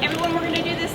Everyone, we're going to do this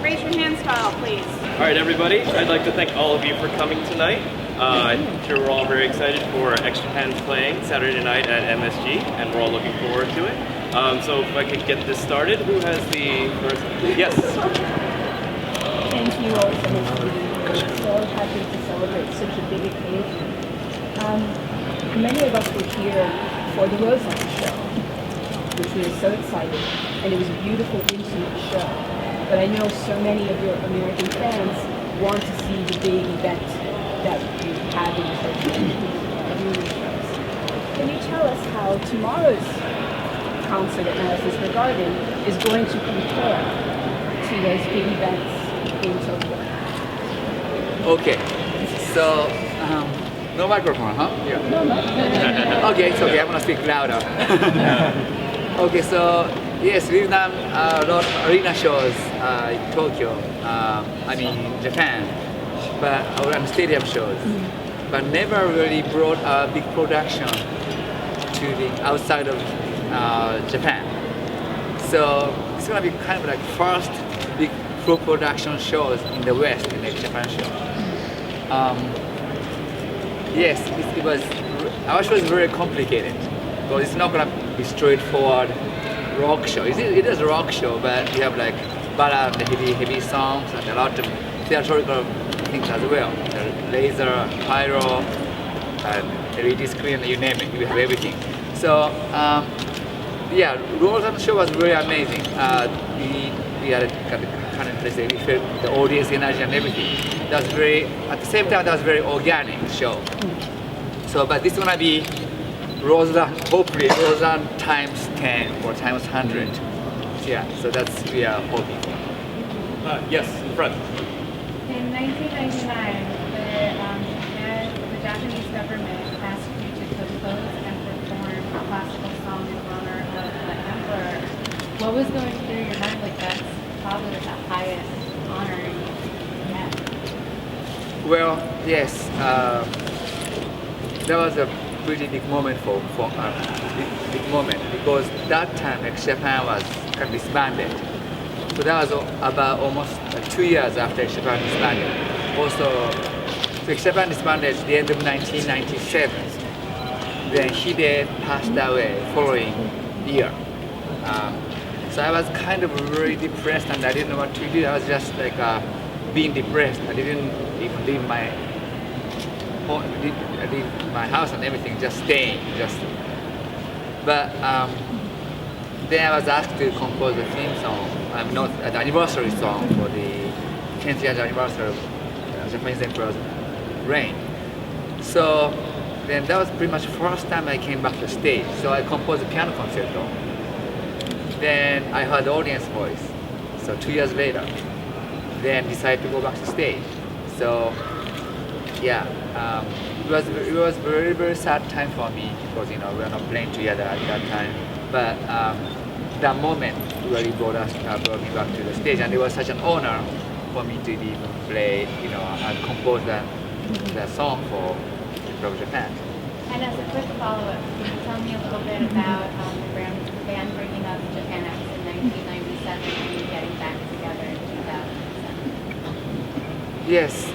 raise your hand style, please. All right, everybody. I'd like to thank all of you for coming tonight. I'm sure we're all very excited for Extra Hands playing Saturday night at MSG, and we're all looking forward to it. So if I could get this started, who has the first? Yes. Thank you all so much for being here. We're so happy to celebrate such a big occasion. Many of us were here for the Roseland show, which we were so excited, and it was a beautiful, intimate show. But I know so many of your American fans want to see the big event that you have in the shows. Can you tell us how tomorrow's concert at Madison Square Garden is going to compare to those big events in Tokyo? Okay, so no microphone, huh? Yeah. No. Okay, it's okay. I'm gonna speak louder. Okay, so yes, we've done a lot of arena shows in Tokyo. I mean Japan, but around stadium shows, but never really brought a big production to the outside of Japan. So it's gonna be kind of like first big full production shows in the West in the Japan show. Yes, it was. Our show is very complicated because it's not gonna be straightforward rock show. It is a rock show, but you have like ballad, heavy songs, and a lot of theatrical things as well. The laser, pyro, and LED screen, you name it, we have everything. So yeah, Roseland show was very amazing. We had kind of let's say we felt the audience energy and everything. That was very, at the same time, that was very organic show. So, but this is gonna be Roseland, hopefully Roseland times 10 or times 100. Yeah, so that's we are hoping for. Yes, in front. In 1999, the Japanese government asked you to compose and perform a classical song in honor of the emperor. What was going through your mind? Like that's probably the highest honor you had. Well, yes, that was a pretty big moment for big moment because that time like, Japan was kind of disbanded. So that was about almost 2 years after Japan disbanded. Also, so Japan disbanded at the end of 1997. Then Hide passed away following year. So I was kind of really depressed and I didn't know what to do. I was just like being depressed. I didn't even leave my home, leave my house and everything, just staying. But then I was asked to compose a theme song. I'm not an anniversary song for the 10th year anniversary of Japanese Emperor's reign. So then that was pretty much the first time I came back to stage. So I composed a piano concerto. Then I heard the audience voice. So 2 years later, then decided to go back to stage. So yeah, it was very, very sad time for me because we were not playing together at that time. But that moment really brought me back to the stage, and it was such an honor for me to even play, and compose that song for Japan. And as a quick follow-up, can you tell me a little bit about the band breaking up Japan X in 1997 and you getting back together in 2007? Yes.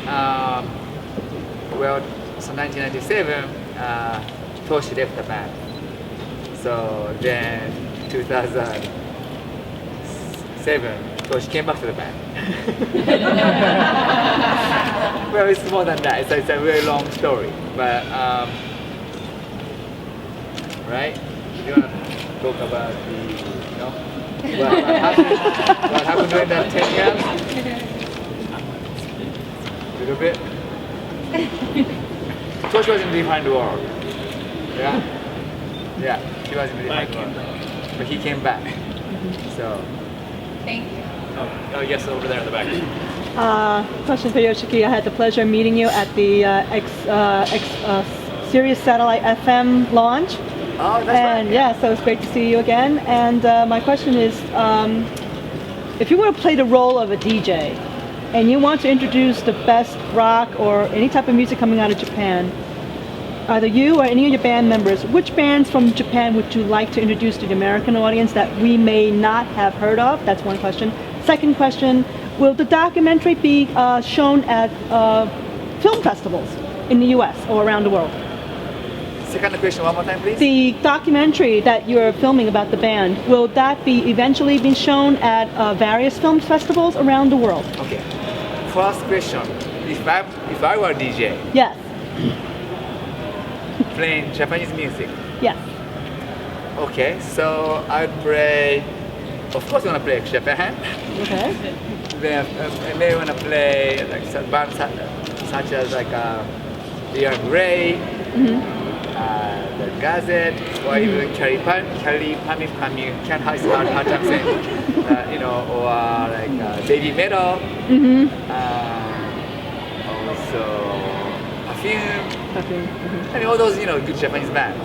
Well, so 1997, Toshi left the band. So then 2007, Toshi came back to the band. Well, it's more than that. It's a very long story. But, right? You want to talk about what happened during that 10 years? A little bit? Toshi was in the behind the world. Yeah? Yeah, he was in the behind the world. But he came back. So. Thank you. Oh, yes, over there in the back. Question for Yoshiki. I had the pleasure of meeting you at the Sirius Satellite FM launch. Oh, that's and right. Yeah, so it's great to see you again. And my question is, if you were to play the role of a DJ, and you want to introduce the best rock or any type of music coming out of Japan, either you or any of your band members, which bands from Japan would you like to introduce to the American audience that we may not have heard of? That's one question. Second question, will the documentary be shown at film festivals in the US or around the world? Second question, one more time, please. The documentary that you're filming about the band, will that be eventually be shown at various film festivals around the world? Okay. First question, if I were a DJ Yes. playing Japanese music, Yes. okay, so I'd play, of course I want to play Japan. Okay. Then I may want to play like some bands such as like Ian Gray, the Gazette, or even Kelly Pami, can't hard time saying, or like Baby Metal, also Perfume, I mean all those good Japanese bands,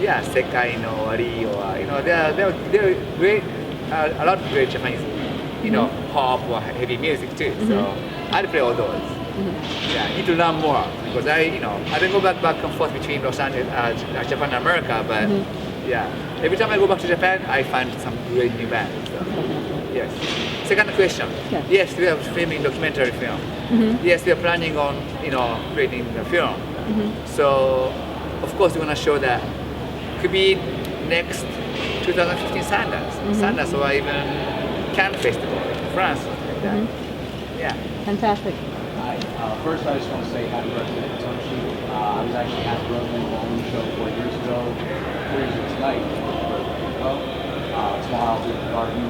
yeah, Sekai no Wari, or they're great, a lot of great Japanese, pop or heavy music too. So I'd play all those. Yeah, I need to learn more because I don't go back and forth between Los Angeles, Japan and America, but yeah, every time I go back to Japan, I find some great new bands. So, yes. Second question. Yeah. Yes, we are filming documentary film. Yes, we are planning on creating a film. So, of course, we want to show that could be next 2015 Sundance, or even Cannes Festival in France, like that. Yeah. Fantastic. Hi. First, I just want to say happy birthday to Toshi. I was actually at the Roman Ballroom show 4 years ago. 4 years ago tonight. Tomorrow I'll be at the Garden.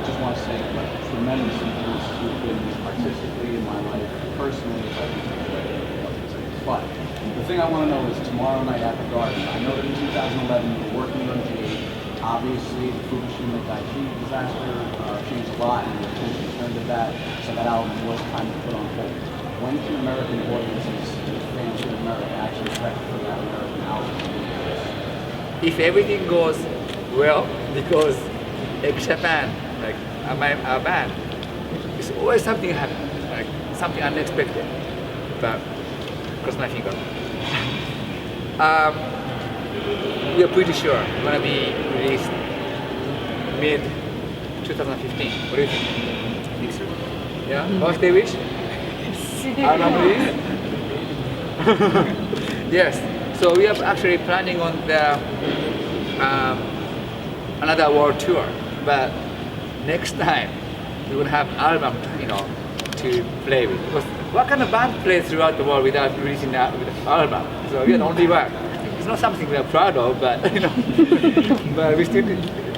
Just want to say what tremendous influence you've been artistically in my life, personally. But the thing I want to know is tomorrow night at the Garden. I know that in 2011 you were working on G8. Obviously, the Fukushima Daiichi disaster changed a lot, and your attention turned to that, so that album was kind of put on hold. When can American audiences and fans in America actually expect for that American album? If everything goes well, because like Japan, like our band, it's always something happens, like something unexpected. But cross my finger. We are pretty sure it's gonna be released mid 2015. What do you think? Yeah? Birthday wish? Album release? Yes. So we are actually planning on the another world tour, but next time we will have album, to play with. Because what kind of band plays throughout the world without releasing an album? So we are the only one. It's not something we are proud of, but but we still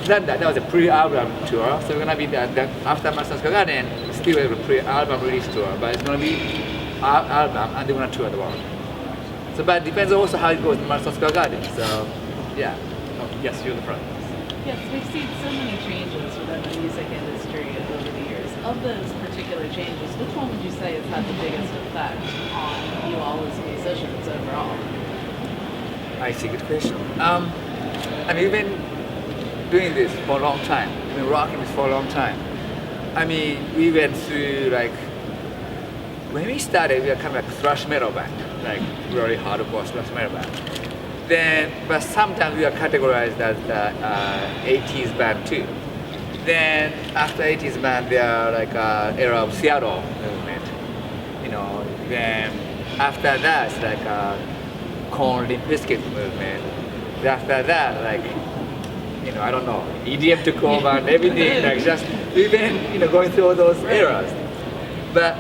done that. That was a pre-album tour, so we're gonna be after Madison Square Garden, still have a pre-album release tour, but it's gonna be our album, and they're gonna tour the world. So, but it depends also how it goes in Madison Square Garden. So, yeah. Oh, yes, you're in the front. Yes, we've seen so many changes within the music industry over the years. Of those particular changes, which one would you say has had the biggest effect on you all as musicians overall? I see, good question. I mean, we've been doing this for a long time. We've been rocking this for a long time. I mean, we went through when we started, we were kind of like thrash metal band, like really hardcore thrash metal band. Then, but sometimes we are categorized as the 80s band too. Then after 80s band, they are like era of Seattle movement, Then after that, it's like Korn Limp Bizkit movement. Then after that, I don't know, EDM took over and everything. We've been going through all those eras. But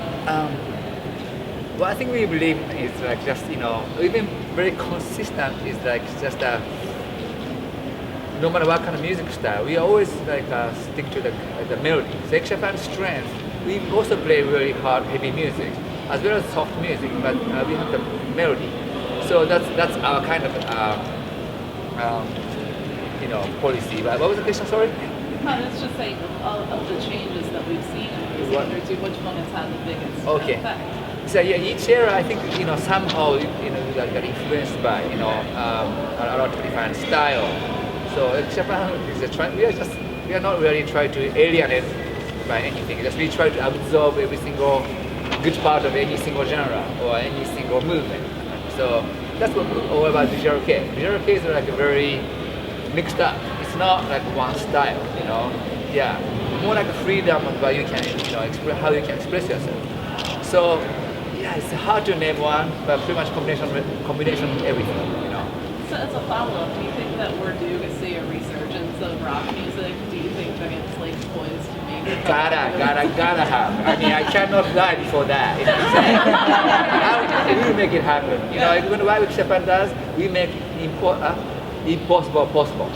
what I think we believe is we've been very consistent. Is no matter what kind of music style, we always stick to the melody. So Japan's strength, we also play really hard, heavy music, as well as soft music, but we have the melody. So that's our kind of policy. But what was the question? Sorry. No, it's just like of the changes that we've seen in the music industry, which one has had the biggest effect? So yeah, each era I think somehow got influenced by a lot of different style. So Japan is a trend. We are not really trying to alienate by anything. Just we try to absorb every single good part of any single genre or any single movement. So that's what all about visual kei. Visual kei is like a very mixed up. It's not like one style, you know. Yeah, more like a freedom of what you can, you know, express how you can express yourself. So yeah, it's hard to name one, but pretty much combination of everything, you know. So as a follow-up, do you think that we're due to see a resurgence of rock music? Do you think that it's like poised to make it? Gotta have. I mean, I cannot die before that. You know what I'm saying? We will make it happen. You know, like when Wild Japan does, we make impossible possible.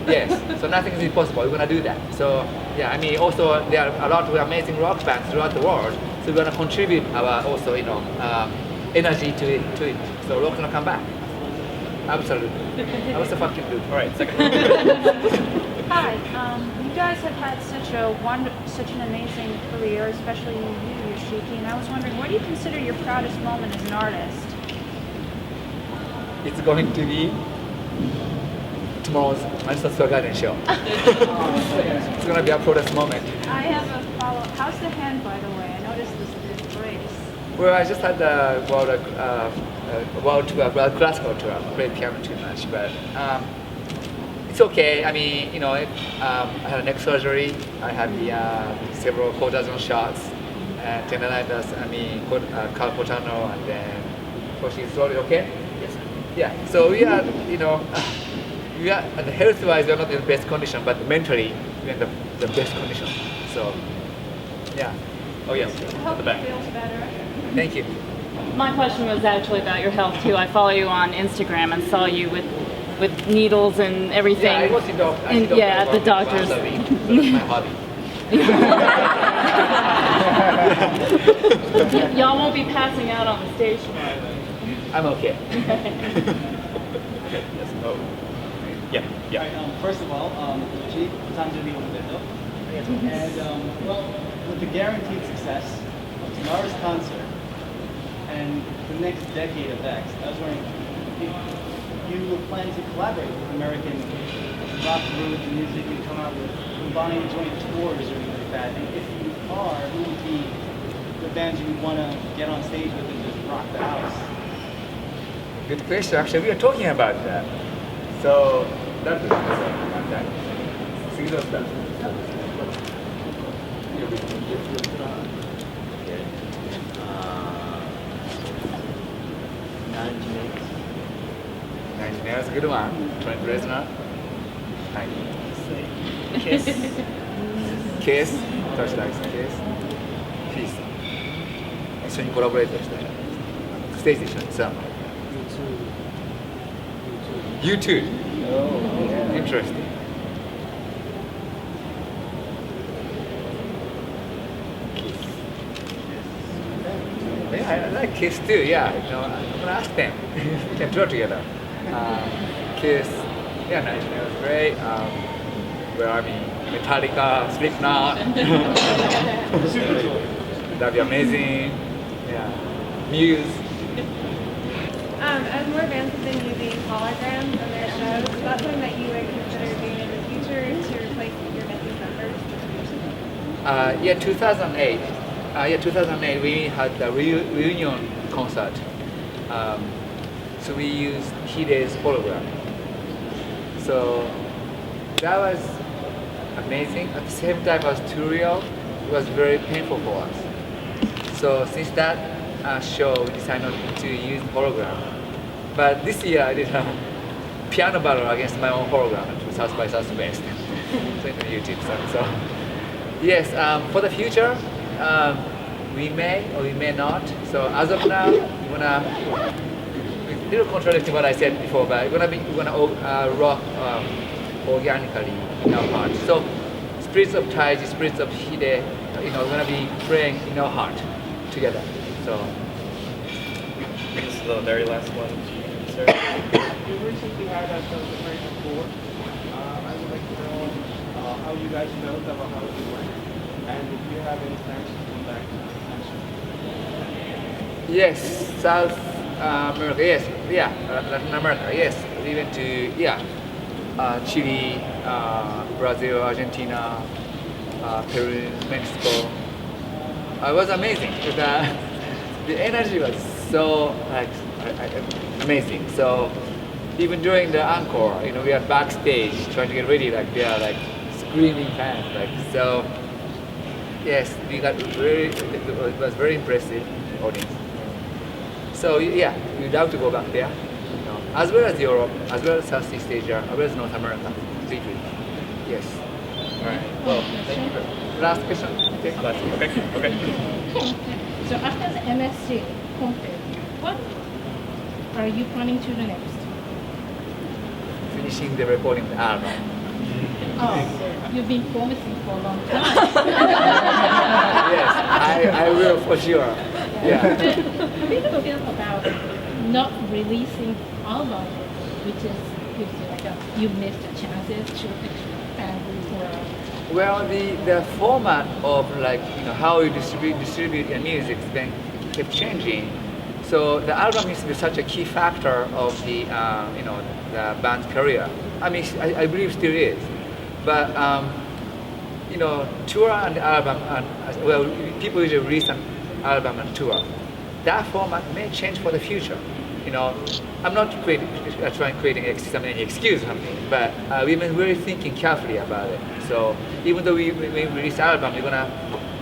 Yes. So nothing is impossible. We're gonna do that. So yeah, I mean, also there are a lot of amazing rock bands throughout the world. So we're gonna contribute our also, you know, energy to it. So rock's gonna come back. Absolutely. Absolutely. All right, second. Hi, you guys have had such an amazing career, especially you, Yoshiki, and I was wondering, what do you consider your proudest moment as an artist? It's going to be tomorrow's Madison Square Garden show. It's gonna be our proudest moment. I have a follow-up. How's the hand, by the way? I noticed this brace. Well, I just had the world classical tour. I played piano too much, but it's okay. I mean, you know, I had a neck surgery. I had the several quarter-dozen shots, and tendonitis. I mean, carpal tunnel, and then she's slowly okay. Yes. Yeah. So we are, you know, we are health-wise we are not in the best condition, but mentally we're in the best condition. So, yeah. Oh yes, I at hope the it back. feels better. Thank you. My question was actually about your health too. I follow you on Instagram and saw you with needles and everything. Yeah, I was at the doctor's. That's my hobby. Y'all won't be passing out on the stage tomorrow. I'm okay. Yes. Oh. Yeah. Alright, first of all, Chief, Tanjali Omedeto. And, well, with the guaranteed success of tomorrow's concert and the next decade of X, I was wondering if you were planning to collaborate with American rock groups and music and come out with combined joint tours or anything like that. And if you are, who would be the bands you would want to get on stage with and just rock the house? Good question. Actually, we are talking about that. So that's the That's a good one. Trent Reznor. Kiss. Kiss. Touch Lights Kiss. Peace. 一緒にコラボレートしてステージ一緒にさ。U2. Interesting. Yeah, I like Kiss too. Yeah, you know, I'm gonna ask them. We can tour together. Kiss. Yeah, nice. It was great. Where I mean, Metallica, Slipknot. That'd be amazing. Yeah. Muse. As more bands have been using holograms on their shows, is that something that you would consider doing in the future to replace your missing members? Yeah, 2008. 2008 we had the reunion concert. So we used Hide's hologram. So that was amazing. At the same time, it was too real. It was very painful for us. So since that show, we decided not to use hologram. But this year, I did a piano battle against my own hologram at South by Southwest. So it's on YouTube. So yes, for the future, we may or we may not. So as of now, we're gonna a little contradicting what I said before, but we're gonna rock organically in our heart. So spirits of Taiji, spirits of Hide, you know, we're gonna be praying in our heart together. So This is the very last one, sir. You recently had a celebration tour. I would like to know how you guys felt about how it went, and if you have any plans to come back to the yes, South America, yes, yeah, Latin America, yes. We went to Chile, Brazil, Argentina, Peru, Mexico. It was amazing. The energy was so like amazing. So even during the encore, we are backstage trying to get ready, like they are like screaming fans, like so. Yes, we got it was very impressive audience. So yeah, we'd love to go back there, as well as Europe, as well as Southeast Asia, as well as North America. Completely. Yes. All right. Well, thank you. Last question. Okay. Okay. So after the MSC concert, what are you planning to do next? Finishing the recording of the album. Oh, you've been promising for a long time. Yes, I will for sure. Yeah. How do you feel about not releasing album, which is gives you like you missed the chances to expand the world? Well, the format of how you distribute your music kept changing. So the album used to be such a key factor of the the band's career. I mean, I believe still is. But tour and the album, people usually release an album and tour. That format may change for the future. I'm not creating any excuse or something, but we've been really thinking carefully about it. So even though we release album, we're gonna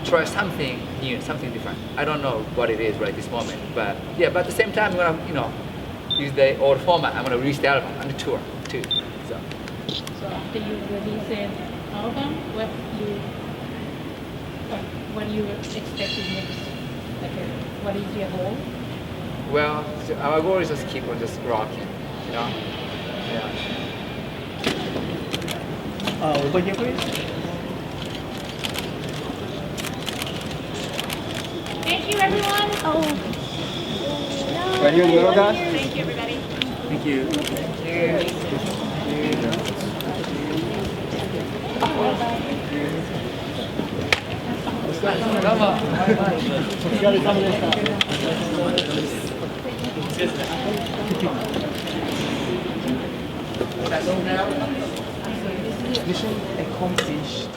try something new, something different. I don't know what it is right this moment, but yeah. But at the same time, we're gonna use the old format. I'm gonna release the album and the tour too. So after you release an album, what you expecting next? What is your goal? Well, our goal is just keep on just rocking, Yeah. Over here, please. Thank you, everyone. Right here in the middle, guys. Thank you, everybody. Thank you. Mission accomplished.